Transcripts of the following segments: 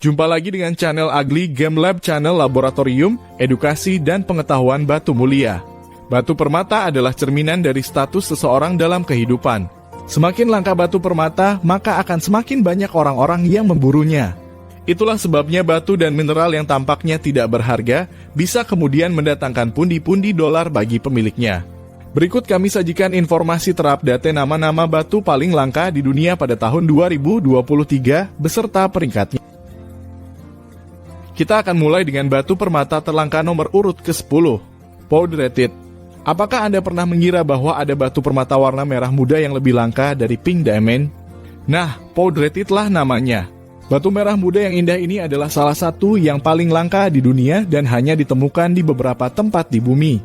Jumpa lagi dengan channel Ugly Game Lab, channel laboratorium, edukasi, dan pengetahuan batu mulia. Batu permata adalah cerminan dari status seseorang dalam kehidupan. Semakin langka batu permata, maka akan semakin banyak orang-orang yang memburunya. Itulah sebabnya batu dan mineral yang tampaknya tidak berharga bisa kemudian mendatangkan pundi-pundi dolar bagi pemiliknya. Berikut kami sajikan informasi terupdate nama-nama batu paling langka di dunia pada tahun 2023 beserta peringkatnya. Kita akan mulai dengan batu permata terlangka nomor urut ke-10, Powderetite. Apakah Anda pernah mengira bahwa ada batu permata warna merah muda yang lebih langka dari Pink Diamond? Nah, Powderetite lah namanya. Batu merah muda yang indah ini adalah salah satu yang paling langka di dunia dan hanya ditemukan di beberapa tempat di bumi.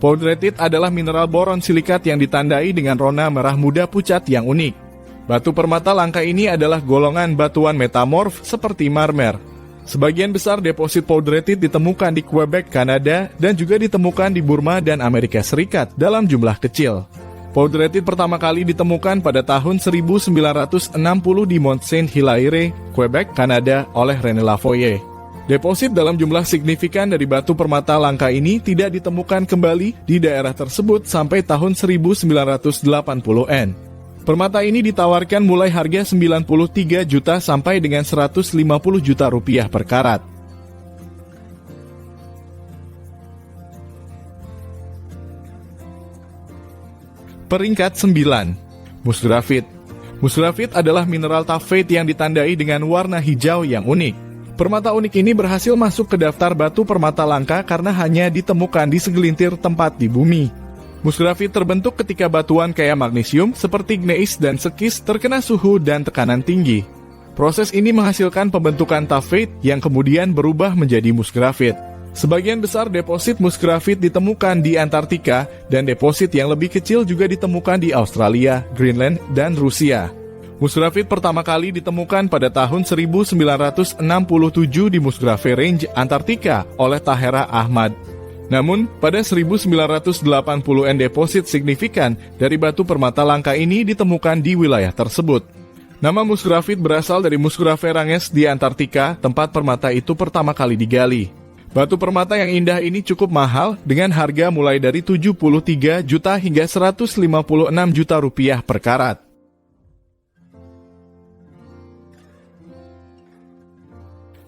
Powderetite adalah mineral boron silikat yang ditandai dengan rona merah muda pucat yang unik. Batu permata langka ini adalah golongan batuan metamorf seperti marmer. Sebagian besar deposit Powderetite ditemukan di Quebec, Kanada, dan juga ditemukan di Burma dan Amerika Serikat dalam jumlah kecil. Powderetite pertama kali ditemukan pada tahun 1960 di Mont Saint-Hilaire, Quebec, Kanada oleh René Lavoie. Deposit dalam jumlah signifikan dari batu permata langka ini tidak ditemukan kembali di daerah tersebut sampai tahun 1980-an. Permata ini ditawarkan mulai harga 93 juta sampai dengan 150 juta rupiah per karat. Peringkat 9, Musgrafite. Musgrafite adalah mineral taphite yang ditandai dengan warna hijau yang unik. Permata unik ini berhasil masuk ke daftar batu permata langka karena hanya ditemukan di segelintir tempat di bumi. Musgrafite terbentuk ketika batuan kaya magnesium seperti gneiss dan sekis terkena suhu dan tekanan tinggi. Proses ini menghasilkan pembentukan taphite yang kemudian berubah menjadi musgrafite. Sebagian besar deposit musgrafite ditemukan di Antartika dan deposit yang lebih kecil juga ditemukan di Australia, Greenland, dan Rusia. Musgrafite pertama kali ditemukan pada tahun 1967 di Musgrave Range, Antartika oleh Tahera Ahmad. Namun, pada 1980-an deposit signifikan dari batu permata langka ini ditemukan di wilayah tersebut. Nama musgrafite berasal dari Musgrave Ranges di Antartika, tempat permata itu pertama kali digali. Batu permata yang indah ini cukup mahal dengan harga mulai dari 73 juta hingga 156 juta rupiah per karat.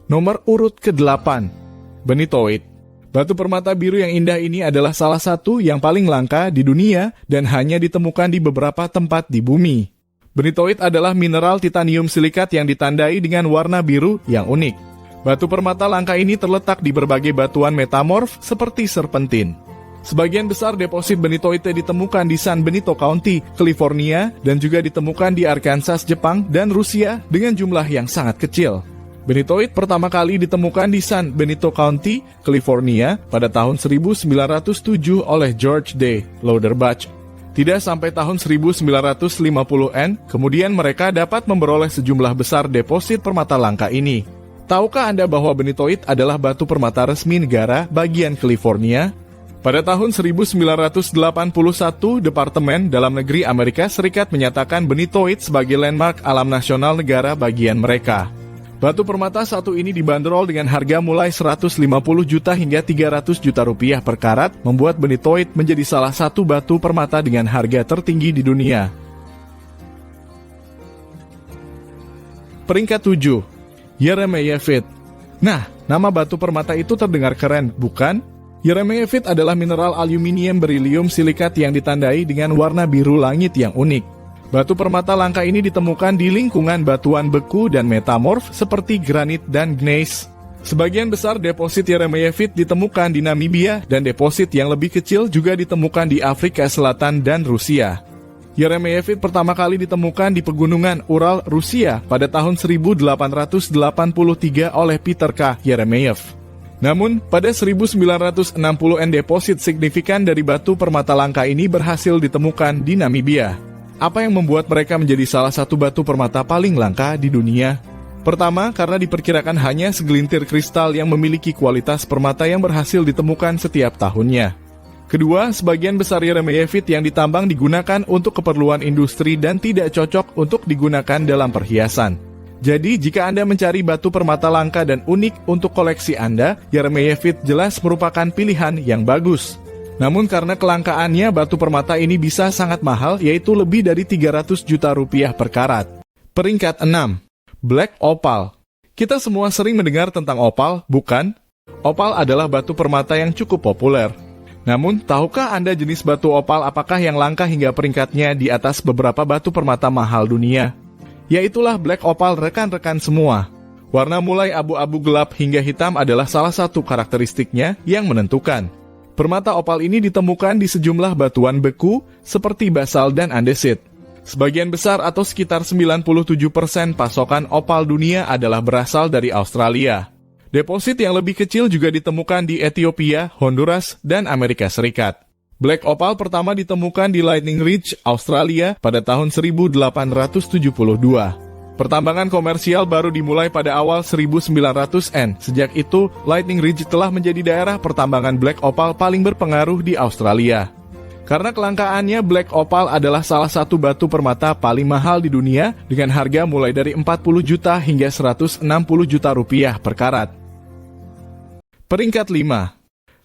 Nomor urut ke-8, Benitoid. Batu permata biru yang indah ini adalah salah satu yang paling langka di dunia dan hanya ditemukan di beberapa tempat di bumi. Benitoid adalah mineral titanium silikat yang ditandai dengan warna biru yang unik. Batu permata langka ini terletak di berbagai batuan metamorf seperti serpentin. Sebagian besar deposit benitoid ditemukan di San Benito County, California, dan juga ditemukan di Arkansas, Jepang, dan Rusia dengan jumlah yang sangat kecil. Benitoid pertama kali ditemukan di San Benito County, California pada tahun 1907 oleh George D. Louderbach. Tidak sampai tahun 1950-an, kemudian mereka dapat memperoleh sejumlah besar deposit permata langka ini. Tahukah Anda bahwa benitoid adalah batu permata resmi negara bagian California? Pada tahun 1981, Departemen Dalam Negeri Amerika Serikat menyatakan benitoid sebagai landmark alam nasional negara bagian mereka. Batu permata satu ini dibanderol dengan harga mulai 150 juta hingga 300 juta rupiah per karat, membuat benitoid menjadi salah satu batu permata dengan harga tertinggi di dunia. Peringkat 7, Yeremeyevite. Nah, nama batu permata itu terdengar keren, bukan? Yeremeyevite adalah mineral aluminium berilium silikat yang ditandai dengan warna biru langit yang unik. Batu permata langka ini ditemukan di lingkungan batuan beku dan metamorf seperti granit dan gneiss. Sebagian besar deposit Yeremeyevite ditemukan di Namibia dan deposit yang lebih kecil juga ditemukan di Afrika Selatan dan Rusia. Yeremeyevite pertama kali ditemukan di pegunungan Ural, Rusia pada tahun 1883 oleh Peter K. Yeremeyev. Namun, pada 1960-an deposit signifikan dari batu permata langka ini berhasil ditemukan di Namibia. Apa yang membuat mereka menjadi salah satu batu permata paling langka di dunia? Pertama, karena diperkirakan hanya segelintir kristal yang memiliki kualitas permata yang berhasil ditemukan setiap tahunnya. Kedua, sebagian besar Yeremeyevite yang ditambang digunakan untuk keperluan industri dan tidak cocok untuk digunakan dalam perhiasan. Jadi, jika Anda mencari batu permata langka dan unik untuk koleksi Anda, Yeremeyevit jelas merupakan pilihan yang bagus. Namun karena kelangkaannya, batu permata ini bisa sangat mahal, yaitu lebih dari 300 juta rupiah per karat. Peringkat 6. Black Opal. Kita semua sering mendengar tentang opal, bukan? Opal adalah batu permata yang cukup populer. Namun, tahukah Anda jenis batu opal apakah yang langka hingga peringkatnya di atas beberapa batu permata mahal dunia? Yaitulah Black Opal rekan-rekan semua. Warna mulai abu-abu gelap hingga hitam adalah salah satu karakteristiknya yang menentukan. Permata opal ini ditemukan di sejumlah batuan beku seperti basal dan andesit. Sebagian besar atau sekitar 97% pasokan opal dunia adalah berasal dari Australia. Deposit yang lebih kecil juga ditemukan di Ethiopia, Honduras, dan Amerika Serikat. Black Opal pertama ditemukan di Lightning Ridge, Australia pada tahun 1872. Pertambangan komersial baru dimulai pada awal 1900-an. Sejak itu, Lightning Ridge telah menjadi daerah pertambangan Black Opal paling berpengaruh di Australia. Karena kelangkaannya, Black Opal adalah salah satu batu permata paling mahal di dunia dengan harga mulai dari 40 juta hingga 160 juta rupiah per karat. Peringkat 5.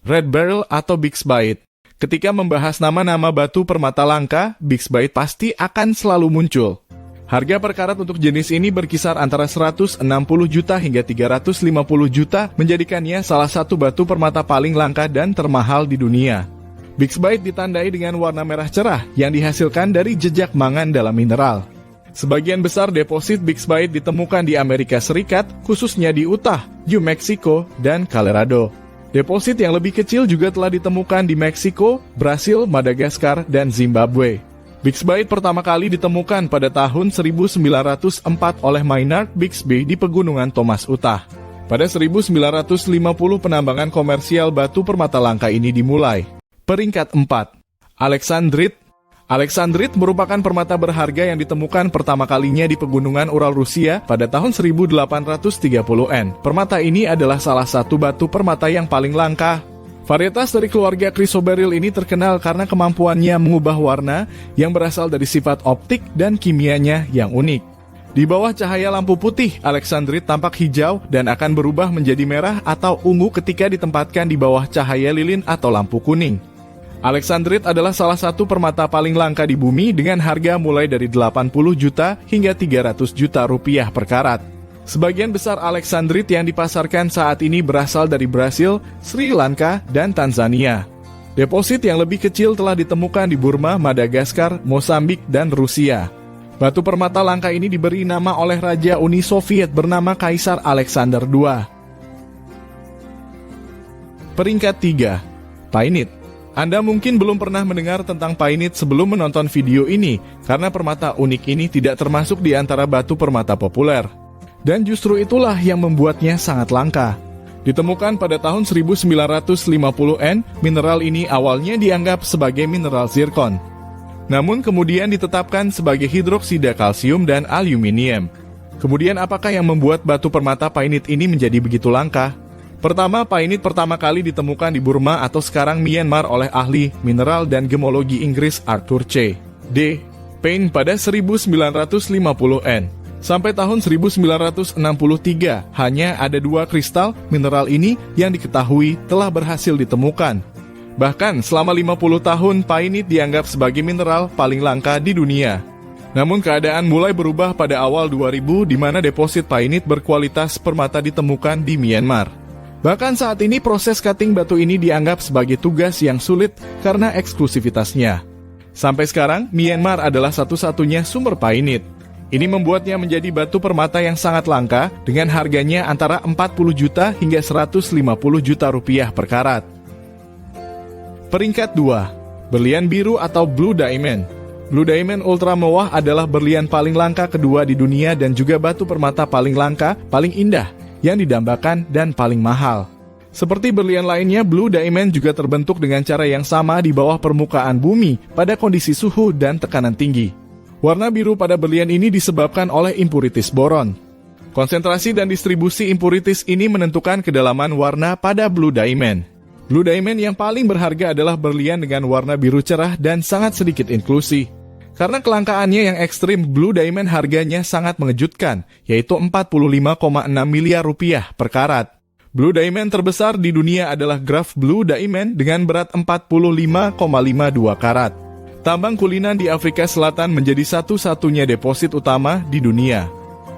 Red Beryl atau Bixbyite. Ketika membahas nama-nama batu permata langka, Bixbyite pasti akan selalu muncul. Harga per karat untuk jenis ini berkisar antara 160 juta hingga 350 juta, menjadikannya salah satu batu permata paling langka dan termahal di dunia. Bixbyite ditandai dengan warna merah cerah yang dihasilkan dari jejak mangan dalam mineral. Sebagian besar deposit Bixbyite ditemukan di Amerika Serikat, khususnya di Utah, New Mexico, dan Colorado. Deposit yang lebih kecil juga telah ditemukan di Meksiko, Brasil, Madagaskar, dan Zimbabwe. Bixbyite pertama kali ditemukan pada tahun 1904 oleh Maynard Bixby di Pegunungan Thomas, Utah. Pada 1950 penambangan komersial batu permata langka ini dimulai. Peringkat 4. Alexandrite. Alexandrite merupakan permata berharga yang ditemukan pertama kalinya di pegunungan Ural, Rusia pada tahun 1830-an. Permata ini adalah salah satu batu permata yang paling langka. Varietas dari keluarga Chrysoberyl ini terkenal karena kemampuannya mengubah warna yang berasal dari sifat optik dan kimianya yang unik. Di bawah cahaya lampu putih, Alexandrite tampak hijau dan akan berubah menjadi merah atau ungu ketika ditempatkan di bawah cahaya lilin atau lampu kuning. Alexandrite adalah salah satu permata paling langka di bumi dengan harga mulai dari 80 juta hingga 300 juta rupiah per karat. Sebagian besar Alexandrite yang dipasarkan saat ini berasal dari Brasil, Sri Lanka, dan Tanzania. Deposit yang lebih kecil telah ditemukan di Burma, Madagaskar, Mosambik, dan Rusia. Batu permata langka ini diberi nama oleh Raja Uni Soviet bernama Kaisar Alexander II. Peringkat 3. Painite. Anda mungkin belum pernah mendengar tentang painite sebelum menonton video ini, karena permata unik ini tidak termasuk di antara batu permata populer. Dan justru itulah yang membuatnya sangat langka. Ditemukan pada tahun 1950-an, mineral ini awalnya dianggap sebagai mineral zirkon. Namun kemudian ditetapkan sebagai hidroksida kalsium dan aluminium. Kemudian apakah yang membuat batu permata painite ini menjadi begitu langka? Pertama, painite pertama kali ditemukan di Burma atau sekarang Myanmar oleh ahli mineral dan gemologi Inggris Arthur C. D. Payne pada 1950-an. Sampai tahun 1963, hanya ada 2 kristal mineral ini yang diketahui telah berhasil ditemukan. Bahkan selama 50 tahun, painite dianggap sebagai mineral paling langka di dunia. Namun keadaan mulai berubah pada awal 2000 di mana deposit painite berkualitas permata ditemukan di Myanmar. Bahkan saat ini proses cutting batu ini dianggap sebagai tugas yang sulit karena eksklusivitasnya. Sampai sekarang, Myanmar adalah satu-satunya sumber painite. Ini membuatnya menjadi batu permata yang sangat langka dengan harganya antara 40 juta hingga 150 juta rupiah per karat. Peringkat 2. Berlian biru atau Blue Diamond. Blue Diamond ultra mewah adalah berlian paling langka kedua di dunia dan juga batu permata paling langka, paling indah, yang didambakan dan paling mahal. Seperti berlian lainnya, Blue Diamond juga terbentuk dengan cara yang sama di bawah permukaan bumi pada kondisi suhu dan tekanan tinggi. Warna biru pada berlian ini disebabkan oleh impuritis boron. Konsentrasi dan distribusi impuritis ini menentukan kedalaman warna pada Blue Diamond. Blue Diamond yang paling berharga adalah berlian dengan warna biru cerah dan sangat sedikit inklusi. Karena kelangkaannya yang ekstrim, Blue Diamond harganya sangat mengejutkan, yaitu 45,6 miliar rupiah per karat. Blue Diamond terbesar di dunia adalah Graf Blue Diamond dengan berat 45,52 karat. Tambang kulinan di Afrika Selatan menjadi satu-satunya deposit utama di dunia.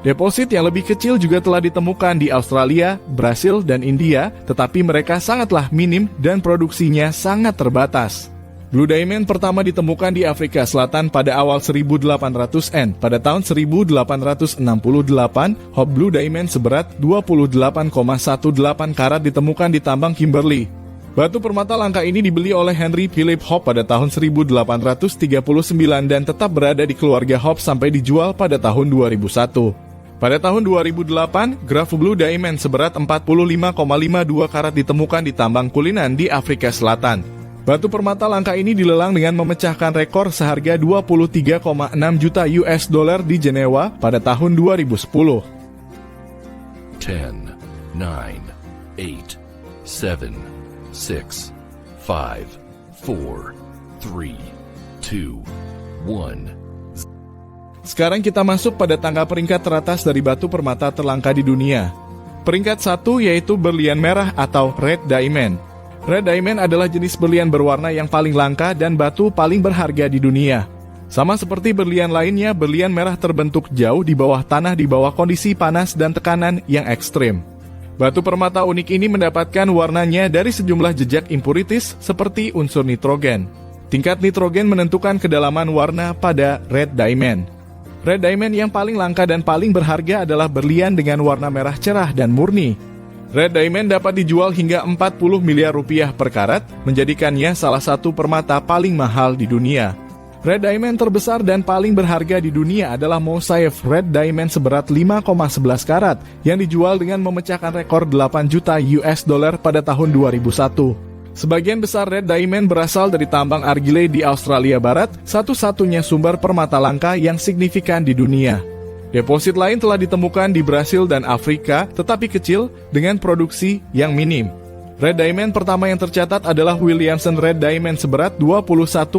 Deposit yang lebih kecil juga telah ditemukan di Australia, Brasil, dan India, tetapi mereka sangatlah minim dan produksinya sangat terbatas. Blue Diamond pertama ditemukan di Afrika Selatan pada awal 1800-an. Pada tahun 1868, Hop Blue Diamond seberat 28,18 karat ditemukan di tambang Kimberley. Batu permata langka ini dibeli oleh Henry Philip Hop pada tahun 1839 dan tetap berada di keluarga Hop sampai dijual pada tahun 2001. Pada tahun 2008, Graf Blue Diamond seberat 45,52 karat ditemukan di tambang kulinan di Afrika Selatan. Batu permata langka ini dilelang dengan memecahkan rekor seharga 23,6 juta US dollar di Jenewa pada tahun 2010. 10, 9, 8, 7, 6, 5, 4, 3, 2, 1. Sekarang kita masuk pada tangga peringkat teratas dari batu permata terlangka di dunia. Peringkat 1 yaitu berlian merah atau Red Diamond. Red Diamond adalah jenis berlian berwarna yang paling langka dan batu paling berharga di dunia. Sama seperti berlian lainnya, berlian merah terbentuk jauh di bawah tanah di bawah kondisi panas dan tekanan yang ekstrim. Batu permata unik ini mendapatkan warnanya dari sejumlah jejak impurities seperti unsur nitrogen. Tingkat nitrogen menentukan kedalaman warna pada Red Diamond. Red Diamond yang paling langka dan paling berharga adalah berlian dengan warna merah cerah dan murni. Red Diamond dapat dijual hingga 40 miliar rupiah per karat, menjadikannya salah satu permata paling mahal di dunia. Red Diamond terbesar dan paling berharga di dunia adalah Mosaieff Red Diamond seberat 5,11 karat, yang dijual dengan memecahkan rekor 8 juta US dollar pada tahun 2001. Sebagian besar Red Diamond berasal dari tambang Argyle di Australia Barat, satu-satunya sumber permata langka yang signifikan di dunia. Deposit lain telah ditemukan di Brasil dan Afrika, tetapi kecil dengan produksi yang minim. Red Diamond pertama yang tercatat adalah Williamson Red Diamond seberat 21,25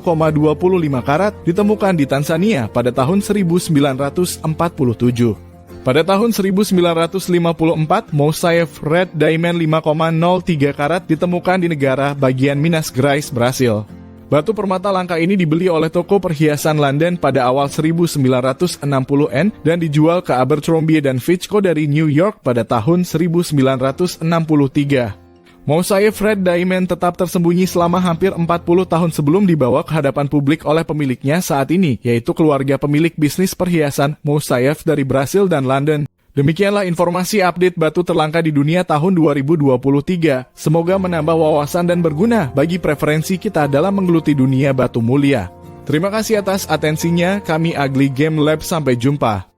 karat ditemukan di Tanzania pada tahun 1947. Pada tahun 1954, Mosaieff Red Diamond 5,03 karat ditemukan di negara bagian Minas Gerais, Brasil. Batu permata langka ini dibeli oleh toko perhiasan London pada awal 1960-an dan dijual ke Abercrombie dan Fitch Co dari New York pada tahun 1963. Mosaieff Red Diamond tetap tersembunyi selama hampir 40 tahun sebelum dibawa ke hadapan publik oleh pemiliknya saat ini, yaitu keluarga pemilik bisnis perhiasan Mosaieff dari Brasil dan London. Demikianlah informasi update batu terlangka di dunia tahun 2023. Semoga menambah wawasan dan berguna bagi preferensi kita dalam menggeluti dunia batu mulia. Terima kasih atas atensinya, kami Ugly Game Lab, sampai jumpa.